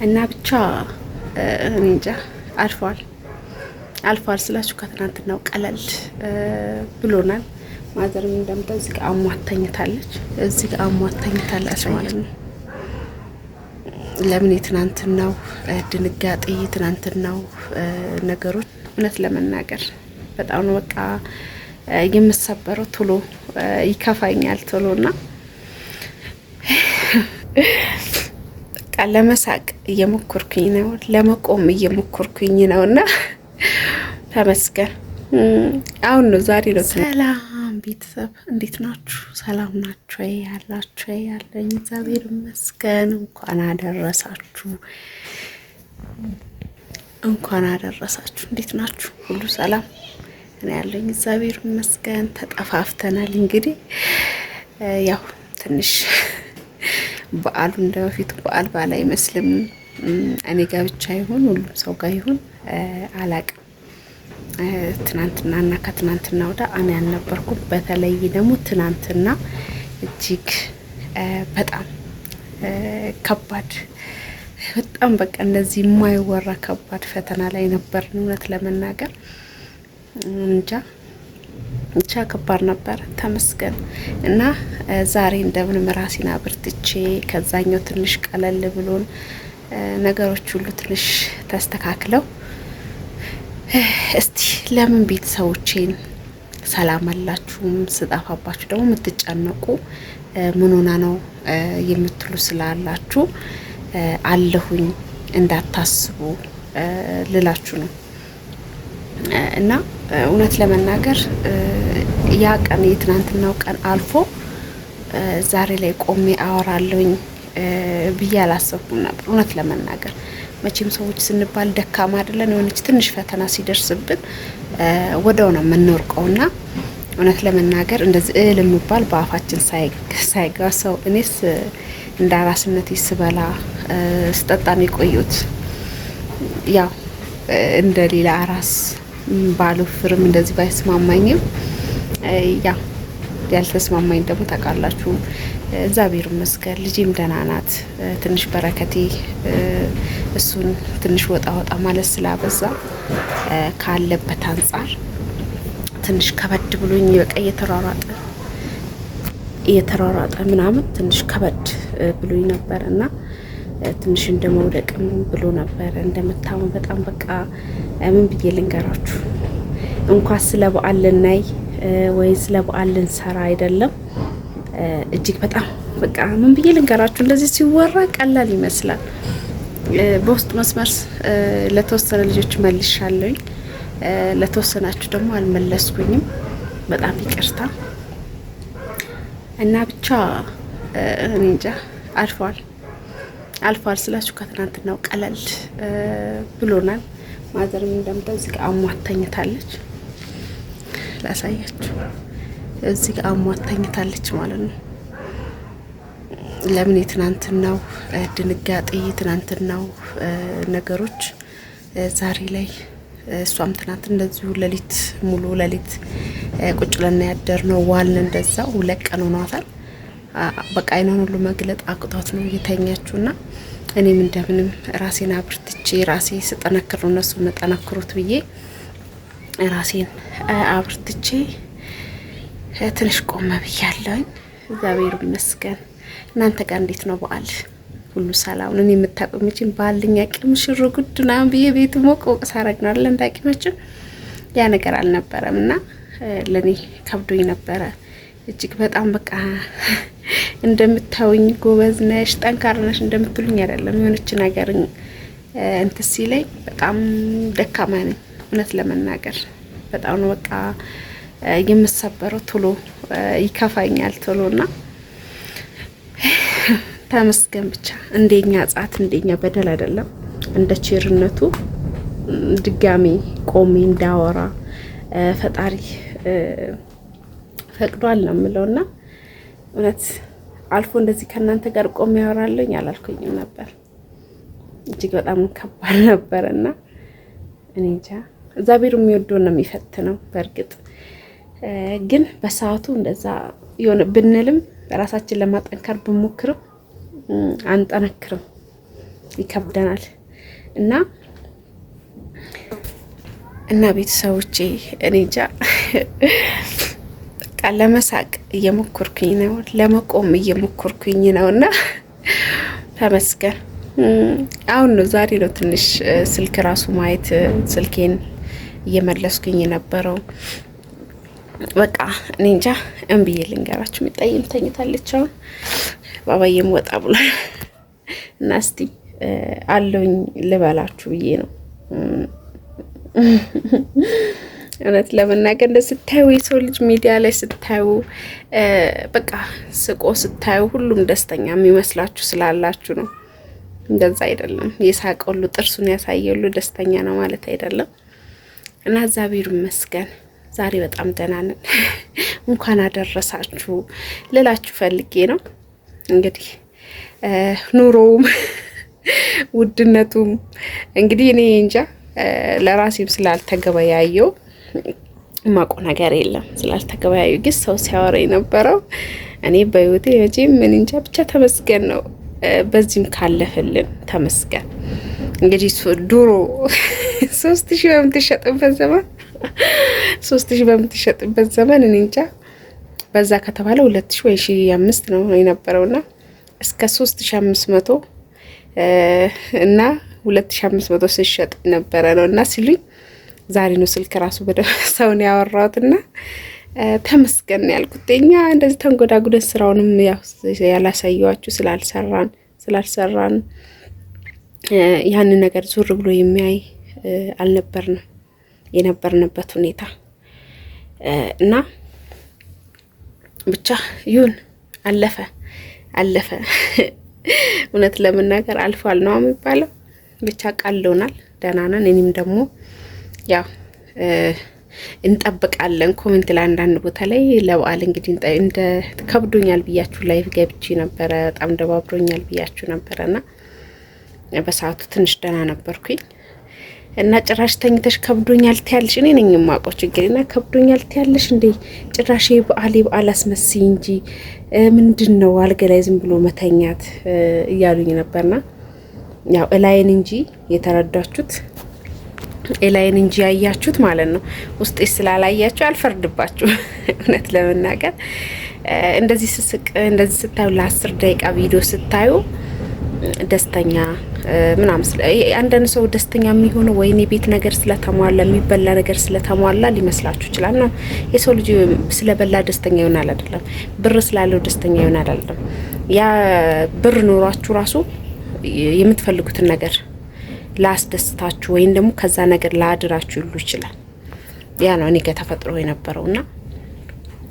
እና ብቻ እኔ እንጃ አልፏል ስላችሁ ከትናንትናው ቀለል ብሎናል። ማዘርም እንደምታው እዚህ ጋር አሟተኝታለች፣ ማለት ነው። ለምን የትናንትናው ድንጋጤ የትናንትናው ነገሮች እውነት ለመናገር በጣም ነው በቃ የምሰበረው፣ ቶሎ ይከፋኛል ቶሎና በቃ ለመሳቅ እየሞከርኩኝ ነው፣ ለመቆም እየሞከርኩኝ ነውና ተመስገን። አሁን ነው ዛሬ ነው። ሰላም ቤተሰብ እንዴት ናችሁ? ሰላም ናችሁ? ያላችሁ ያለኝ እግዚአብሔር ይመስገን። እንኳን አደረሳችሁ። እንዴት ናችሁ? ሁሉ ሰላም? እኔ ያለኝ እግዚአብሔር ይመስገን። ተጠፋፍተናል እንግዲህ ያው ትንሽ በዓሉ እንደበፊቱ በዓል አይመስልም። እኔ ጋር ብቻ ይሁን ሁሉም ሰው ጋር ይሁን አላቅም። ትናንትናና ከትናንትና ወደ እኔ አልነበርኩም። በተለይ ደግሞ ትናንትና እጅግ በጣም ከባድ በጣም በቃ እንደዚህ የማይወራ ከባድ ፈተና ላይ ነበር። እውነት ለመናገር እንጃ ብቻ ከባድ ነበር። ተመስገን እና ዛሬ እንደምንም ራሴን አብርትቼ ከዛኛው ትንሽ ቀለል ብሎን ነገሮች ሁሉ ትንሽ ተስተካክለው እስቲ ለምን ቤተሰቦቼን ሰላም አላችሁም ስጣፋባችሁ ደግሞ የምትጨነቁ ምን ሆና ነው የምትሉ ስላላችሁ አለሁኝ እንዳታስቡ ልላችሁ ነው። እና እውነት ለመናገር ያ ቀን የትናንትናው ቀን አልፎ ዛሬ ላይ ቆሜ አወራለሁኝ ብዬ አላሰብኩም ነበር። እውነት ለመናገር መቼም ሰዎች ስንባል ደካማ አይደለን። የሆነች ትንሽ ፈተና ሲደርስብን ወደው ነው የምንወርቀውና እውነት ለመናገር እንደዚህ የሚባል በአፋችን ሳይጋ ሰው እኔስ እንደ አራስነቴ ስበላ ስጠጣም የቆዩት ያው እንደ ሌላ አራስ ባልወፍርም እንደዚህ ባይስማማኝም ያው ያልተስማማኝ ደግሞ ታውቃላችሁ። እግዚአብሔር ይመስገን ልጄም ደህና ናት። ትንሽ በረከቴ እሱን ትንሽ ወጣ ማለት ስላበዛ ካለበት አንጻር ትንሽ ከበድ ብሎኝ በቃ እየተሯሯጠ ምናምን ትንሽ ከበድ ብሎኝ ነበር እና ትንሽ እንደመውደቅም ብሎ ነበር እንደምታውን በጣም በቃ ምን ብዬ ልንገራችሁ። እንኳን ስለ በዓል ልናይ ወይ ስለ በዓል ልንሰራ አይደለም እጅግ በጣም በቃ ምን ብዬ ልንገራችሁ። እንደዚህ ሲወራ ቀላል ይመስላል። በውስጥ መስመር ለተወሰነ ልጆች መልሻለሁኝ፣ ለተወሰናችሁ ደግሞ አልመለስኩኝም። በጣም ይቅርታ እና ብቻ እኔ እንጃ አልፏል ስላችሁ ከትናንትናው ቀለል ብሎናል። ማዘርም እንደምታው እዚህ ጋር አሟተኝታለች፣ ላሳያችሁ። እዚህ ጋር አሟተኝታለች ማለት ነው። ለምን የትናንትናው ድንጋጤ የትናንትናው ነገሮች ዛሬ ላይ እሷም ትናንት እንደዚሁ ሙሉ ሌሊት ቁጭ ብለን ያደርነው ዋልን። እንደዛው 2 ቀን ሆኗታል። በቃ አይኗን ሁሉ መግለጥ አቅቷት ነው የተኛችውና እኔም እንደምንም ራሴን አብርትቼ ራሴ ስጠነክር ነው እነሱ መጠነክሩት ብዬ ራሴን አብርትቼ ትንሽ ቆመ ብያለሁኝ። እግዚአብሔር ይመስገን። እናንተ ጋር እንዴት ነው በዓል? ሁሉ ሰላም? እኔ የምታቆምጪኝ ባልኛ ቅም ሽሩ ጉድና ብዬ ቤት ሞቅ ሳረግናል እንዳቂመችን ያ ነገር አልነበረም እና ለኔ ከብዶኝ ነበረ እጅግ በጣም በቃ እንደምታውኝ ጎበዝ ነሽ ጠንካራ ነሽ እንደምትሉኝ አይደለም። የሆነች ነገር እንትን ሲለኝ በጣም ደካማ ነኝ። እውነት ለመናገር በጣም ነው በቃ የምሰበረው፣ ቶሎ ይከፋኛል ቶሎና ተመስገን ብቻ እንደኛ ጻት እንደኛ በደል አይደለም። እንደ ቸርነቱ ድጋሚ ቆሜ እንዳወራ ፈጣሪ ፈቅዷል ነው የምለውና እውነት አልፎ እንደዚህ ከእናንተ ጋር ቆሜ ያወራለኝ አላልኩኝም ነበር። እጅግ በጣም ከባድ ነበርና እኔ እንጃ እግዚአብሔር የሚወደው ነው የሚፈትነው። በእርግጥ ግን በሰዓቱ እንደዛ የሆነ ብንልም ራሳችን ለማጠንከር ብንሞክርም አንጠነክርም። ይከብደናል እና ቤተሰቦቼ እኔ እንጃ ለመሳቅ እየሞከርኩኝ ነው፣ ለመቆም እየሞከርኩኝ ነውና ተመስገን። አሁን ነው ዛሬ ነው ትንሽ ስልክ ራሱ ማየት ስልኬን እየመለስኩኝ የነበረው። በቃ እኔ እንጃ እንብዬ ልንገራችሁ። የሚጣይም ተኝታለች። አሁን ባባዬም ወጣ ብሏል እና እስቲ አለውኝ ልበላችሁ ብዬ ነው። እውነት ለመናገር እንደ ስታዩ የሰው ልጅ ሚዲያ ላይ ስታዩ በቃ ስቆ ስታዩ ሁሉም ደስተኛ የሚመስላችሁ ስላላችሁ ነው። እንደዛ አይደለም። የሳቀሉ ጥርሱን ያሳየሉ ደስተኛ ነው ማለት አይደለም። እና እግዚአብሔር ይመስገን ዛሬ በጣም ደህና ነን። እንኳን አደረሳችሁ ልላችሁ ፈልጌ ነው። እንግዲህ ኑሮውም ውድነቱም እንግዲህ እኔ እንጃ ለራሴም ስላልተገበያየው ማቆ ነገር የለም። ስላልተገበያዩ ግን ሰው ሲያወራ የነበረው እኔ በህይወቴ መቼም ምን እንጃ ብቻ ተመስገን ነው። በዚህም ካለፈልን ተመስገን። እንግዲህ ድሮ 3000 በምትሸጥበት ዘመን 3000 በምትሸጥበት ዘመን እኔ እንጃ በዛ ከተባለ 2000 ወይ 1500 ነው የነበረውና እስከ 3500 እና 2500 ሲሸጥ ነበረ ነውና ሲሉኝ ዛሬ ነው ስልክ ራሱ በደረሰው ነው ያወራሁትና ተመስገን ያልኩት። እኛ እንደዚህ ተንጎዳጉደን ስራውንም ያላሳየዋችሁ ስላልሰራን ያንን ነገር ዙር ብሎ የሚያይ አልነበርንም የነበርንበት ሁኔታ እና ብቻ ይሁን አለፈ። እውነት ለመናገር አልፏል ነው የሚባለው። ብቻ ቃልሎናል፣ ደህና ነን። እኔም ደግሞ ያው እንጠብቃለን። ኮሜንት ላይ አንዳንድ ቦታ ላይ ለበዓል እንግዲህ እንደ ከብዶኛል ብያችሁ ላይቭ ገብቼ ነበረ፣ በጣም ደባብሮኛል ብያችሁ ነበረና በሰዓቱ ትንሽ ደህና ነበርኩኝ እና ጭራሽ ተኝተሽ ከብዶኛል ትያለሽ። እኔ ነኝ የማውቀው ችግርና ከብዶኛል ትያለሽ እንዴ ጭራሽ በዓል አስመስይ እንጂ ምንድነው አልጋ ላይ ዝም ብሎ መተኛት እያሉኝ ነበርና ያው እላይን እንጂ የተረዳችሁት ኤላይን እንጂ ያያችሁት ማለት ነው። ውስጤ ስላላያችሁ አልፈርድባችሁ። እውነት ለመናገር እንደዚህ ስስቅ እንደዚህ ስታዩ ለ10 ደቂቃ ቪዲዮ ስታዩ ደስተኛ ምናምን አንዳንድ ሰው ደስተኛ የሚሆነው ወይኔ ቤት ነገር ስለተሟላ የሚበላ ነገር ስለተሟላ ሊመስላችሁ ይችላል። ነው የሰው ልጅ ስለበላ ደስተኛ ይሆናል አይደለም። ብር ስላለው ደስተኛ ይሆናል አይደለም። ያ ብር ኖሯችሁ ራሱ የምትፈልጉትን ነገር ላስደስታችሁ ወይም ደግሞ ከዛ ነገር ላድራችሁ ይሉ ይችላል። ያ ነው እኔ ከተፈጥሮ የነበረውና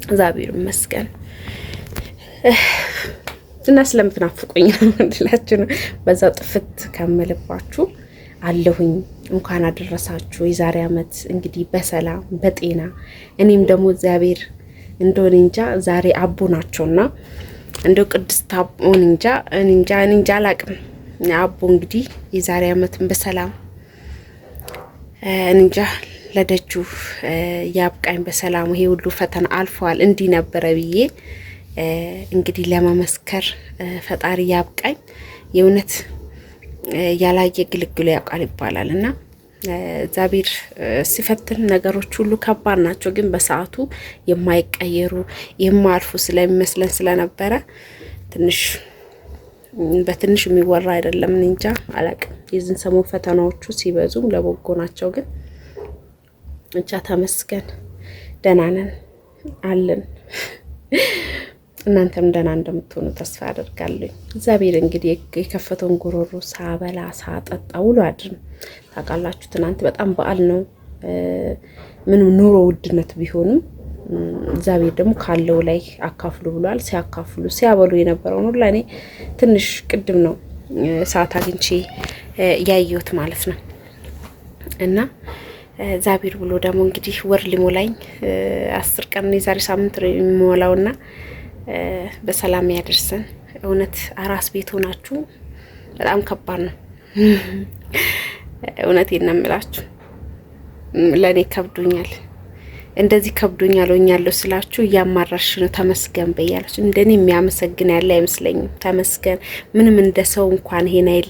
እግዚአብሔር ይመስገን እና ስለምትናፍቁኝ እንድላችሁ ነው። በዛው ጥፍት ከመልባችሁ አለሁኝ። እንኳን አደረሳችሁ። የዛሬ አመት እንግዲህ በሰላም በጤና እኔም ደግሞ እግዚአብሔር እንደሆነ እንጃ ዛሬ አቦ ናቸውና እንደው ቅድስት አቦን እንጃ አላቅም። አቦ እንግዲህ የዛሬ አመትን በሰላም እንጃ ለደጁ ያብቃኝ በሰላም። ይሄ ሁሉ ፈተና አልፏል እንዲህ ነበረ ብዬ እንግዲህ ለመመስከር ፈጣሪ ያብቃኝ። የእውነት ያላየ ግልግሉ ያውቃል ይባላልና እግዚአብሔር ሲፈትን ነገሮች ሁሉ ከባድ ናቸው፣ ግን በሰዓቱ የማይቀየሩ የማልፉ ስለሚመስለን ስለነበረ በትንሽ የሚወራ አይደለም። እንጃ አላቅም። የዚህን ሰሞን ፈተናዎቹ ሲበዙም ለበጎ ናቸው፣ ግን ብቻ ተመስገን ደህና ነን አለን። እናንተም ደህና እንደምትሆኑ ተስፋ አደርጋለሁ። እግዚአብሔር እንግዲህ የከፈተውን ጉሮሮ ሳበላ ሳጠጣ ውሎ አድርም። ታውቃላችሁ ትናንት በጣም በዓል ነው። ምንም ኑሮ ውድነት ቢሆንም እግዚአብሔር ደግሞ ካለው ላይ አካፍሉ ብሏል። ሲያካፍሉ ሲያበሉ የነበረው ነው። ለኔ ትንሽ ቅድም ነው ሰዓት አግኝቼ ያየሁት ማለት ነው። እና እግዚአብሔር ብሎ ደግሞ እንግዲህ ወር ሊሞላኝ 10 ቀን የዛሬ ሳምንት የሚሞላውና በሰላም ያደርሰን። እውነት አራስ ቤት ሆናችሁ በጣም ከባድ ነው። እውነቴን ነው የምላችሁ፣ ለኔ ከብዶኛል። እንደዚህ ከብዶኛል ሆኛለሁ ስላችሁ እያማራሽ ነው ተመስገን በያለች። እንደኔ የሚያመሰግን ያለ አይመስለኝም። ተመስገን ምንም እንደ ሰው እንኳን ይሄን አይል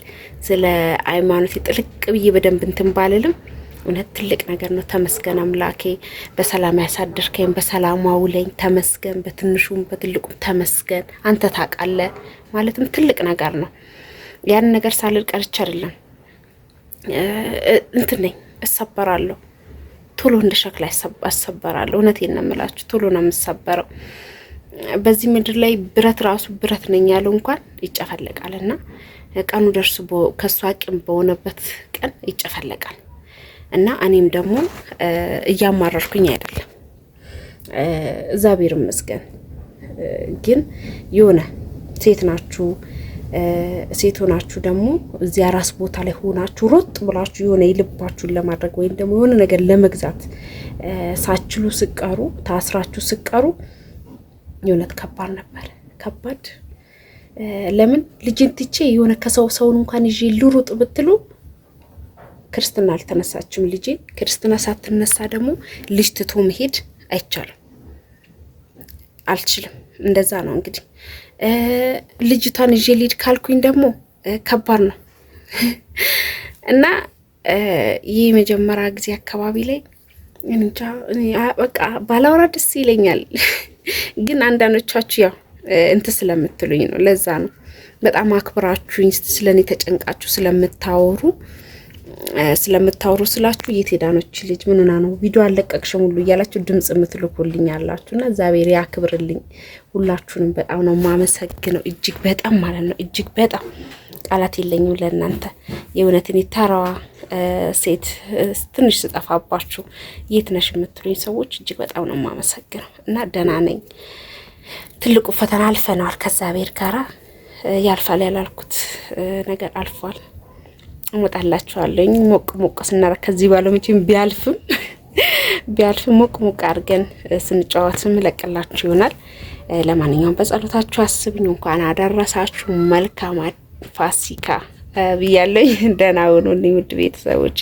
ስለ ሃይማኖት ጥልቅ ብዬ በደንብ እንትን ባልልም እውነት ትልቅ ነገር ነው። ተመስገን አምላኬ፣ በሰላም ያሳደርከኝ፣ በሰላም አውለኝ፣ ተመስገን። በትንሹም በትልቁም ተመስገን። አንተ ታውቃለህ ማለትም ትልቅ ነገር ነው። ያን ነገር ሳልል ቀርቼ አይደለም እንትን ነኝ፣ እሰበራለሁ ቶሎ እንደ ሸክላ አሰበራለሁ። እውነቴን ነው የምላችሁ፣ ቶሎ ነው የምሰበረው። በዚህ ምድር ላይ ብረት ራሱ ብረት ነኝ ያለው እንኳን ይጨፈለቃል እና ቀኑ ደርሶ ከሱ አቅም በሆነበት ቀን ይጨፈለቃል። እና እኔም ደግሞ እያማረርኩኝ አይደለም፣ እግዚአብሔር ይመስገን። ግን የሆነ ሴት ናችሁ፣ ሴት ሆናችሁ ደግሞ እዚያ ራስ ቦታ ላይ ሆናችሁ ሮጥ ብላችሁ የሆነ የልባችሁን ለማድረግ ወይም ደግሞ የሆነ ነገር ለመግዛት ሳችሉ ስቀሩ፣ ታስራችሁ ስቀሩ የእውነት ከባድ ነበር። ከባድ ለምን ልጅን ትቼ የሆነ ሰውን እንኳን ይዤ ልሩጥ ብትሉ ክርስትና አልተነሳችም ልጄ። ክርስትና ሳትነሳ ደግሞ ልጅ ትቶ መሄድ አይቻልም፣ አልችልም። እንደዛ ነው እንግዲህ። ልጅቷን ይዤ ልሂድ ካልኩኝ ደግሞ ከባድ ነው እና ይህ መጀመሪያ ጊዜ አካባቢ ላይ እንጃ በቃ ባላወራ ደስ ይለኛል፣ ግን አንዳንዶቻችሁ ያው እንትን ስለምትሉኝ ነው። ለዛ ነው በጣም አክብራችሁኝ ስለኔ ተጨንቃችሁ ስለምታወሩ ስላችሁ የት ሄዳ ነው እቺ ልጅ ምን ሆና ነው ቪዲዮ አለቀቅሽም ሁሉ እያላችሁ ድምጽ የምትልኩልኝ አላችሁና እግዚአብሔር ያክብርልኝ። ሁላችሁንም በጣም ነው ማመሰግነው፣ እጅግ በጣም ማለት ነው። እጅግ በጣም ቃላት የለኝም ለእናንተ። የእውነትን ተራዋ ሴት ትንሽ ስጠፋባችሁ የት ነሽ የምትሉኝ ሰዎች እጅግ በጣም ነው ማመሰግነው እና ደህና ነኝ። ትልቁ ፈተና አልፈናል ከእግዚአብሔር ጋራ። ያልፋል ያላልኩት ነገር አልፏል። እመጣላችኋለሁ ሞቅ ሞቅ ስናረግ ከዚህ ባለው መቼም ቢያልፍም ሞቅ ሞቅ አድርገን ስንጫወት ስንለቅላችሁ ይሆናል። ለማንኛውም በጸሎታችሁ አስብኝ። እንኳን አደረሳችሁ። መልካም ፋሲካ ብያለሁ። ደህና ሁኑልኝ ውድ ቤተሰቦቼ።